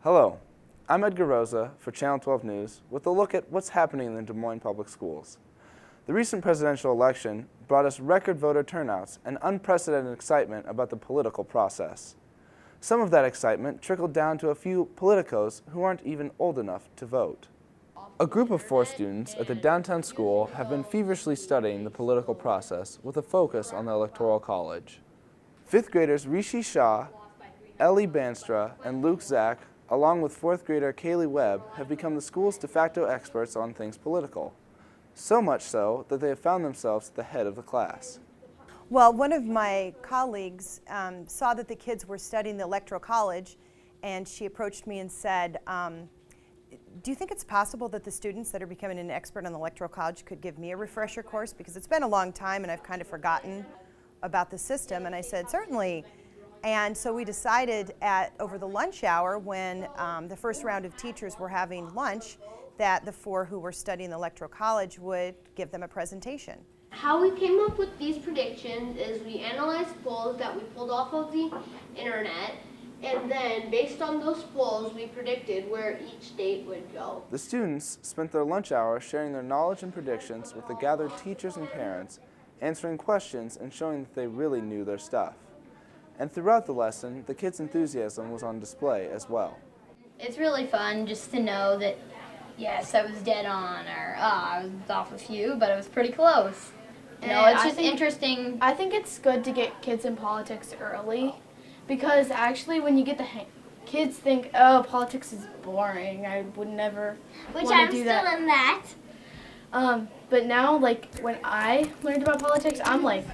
Hello, I'm Edgar Rosa for Channel 12 News with a look at what's happening in the Des Moines Public Schools. The recent presidential election brought us record voter turnouts and unprecedented excitement about the political process. Some of that excitement trickled down to a few politicos who aren't even old enough to vote. A group of 4 students at the downtown school have been feverishly studying the political process with a focus on the Electoral College. 5th graders Rishi Shah, Ellie Banstra, and Luke Zach, along with 4th grader Kaylee Webb, have become the school's de facto experts on things political. So much so that they have found themselves at the head of the class. Well, one of my colleagues saw that the kids were studying the Electoral College, and she approached me and said, do you think it's possible that the students that are becoming an expert on the Electoral College could give me a refresher course? Because it's been a long time and I've kind of forgotten about the system. And I said, certainly. And so we decided over the lunch hour, when the first round of teachers were having lunch, that the 4 who were studying the Electoral College would give them a presentation. How we came up with these predictions is we analyzed polls that we pulled off of the internet, and then based on those polls we predicted where each state would go. The students spent their lunch hour sharing their knowledge and predictions with the gathered teachers and parents, answering questions and showing that they really knew their stuff. And throughout the lesson, the kids' enthusiasm was on display as well. It's really fun just to know that, yes, I was dead on, or I was off a few, but it was pretty close. You know, it's just interesting. I think it's good to get kids in politics early, because actually when you get the kids think, oh, politics is boring, I would never want to do that. Which I'm still in that. But now, like, when I learned about politics, I'm like,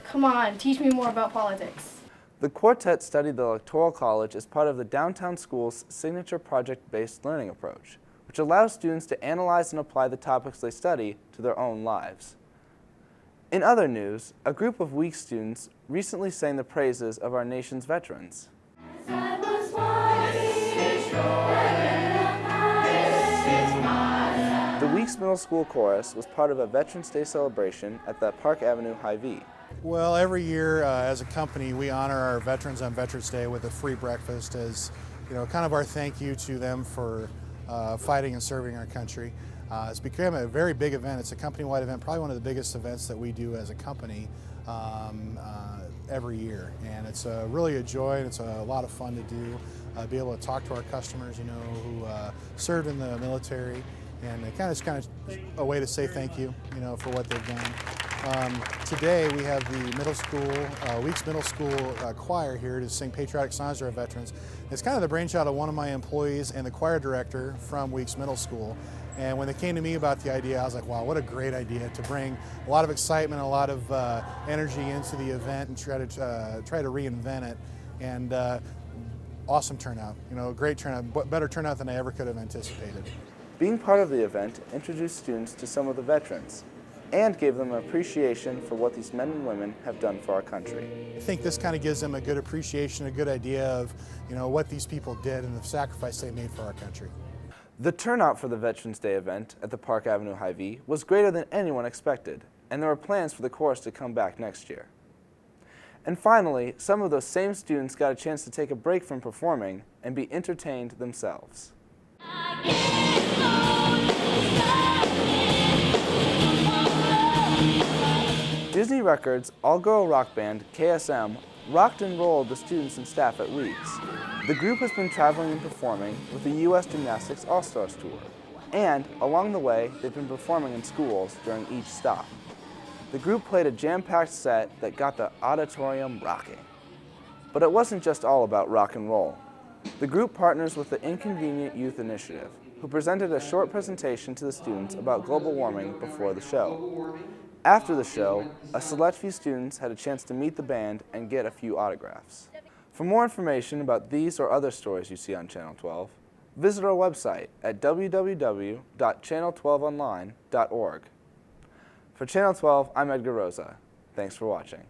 come on, teach me more about politics. The quartet studied the Electoral College as part of the downtown school's signature project-based learning approach, which allows students to analyze and apply the topics they study to their own lives. In other news, a group of Weeks students recently sang the praises of our nation's veterans. The Weeks Middle School Chorus was part of a Veterans Day celebration at the Park Avenue Hy-Vee. Well, every year as a company, we honor our veterans on Veterans Day with a free breakfast as, kind of our thank you to them for fighting and serving our country. It's become a very big event. It's a company-wide event, probably one of the biggest events that we do as a company every year. And it's really a joy, and it's a lot of fun to do. Be able to talk to our customers, who served in the military, and it's kind of a way to say thank you, for what they've done. Today we have the middle school, Weeks Middle School choir here to sing patriotic songs to our veterans. It's kind of the brainchild of one of my employees and the choir director from Weeks Middle School. And when they came to me about the idea, I was like, wow, what a great idea to bring a lot of excitement, a lot of energy into the event and try to reinvent it. And awesome turnout, great turnout, better turnout than I ever could have anticipated. Being part of the event introduced students to some of the veterans and gave them an appreciation for what these men and women have done for our country. I think this kind of gives them a good appreciation, a good idea of what these people did and the sacrifice they made for our country. The turnout for the Veterans Day event at the Park Avenue Hy-Vee was greater than anyone expected, and there are plans for the chorus to come back next year. And finally, some of those same students got a chance to take a break from performing and be entertained themselves. Disney Records all-girl rock band KSM rocked and rolled the students and staff at Weeks. The group has been traveling and performing with the U.S. Gymnastics All-Stars Tour, and along the way, they've been performing in schools during each stop. The group played a jam-packed set that got the auditorium rocking. But it wasn't just all about rock and roll. The group partners with the Inconvenient Youth Initiative, who presented a short presentation to the students about global warming before the show. After the show, a select few students had a chance to meet the band and get a few autographs. For more information about these or other stories you see on Channel 12, visit our website at www.channel12online.org. For Channel 12, I'm Edgar Rosa. Thanks for watching.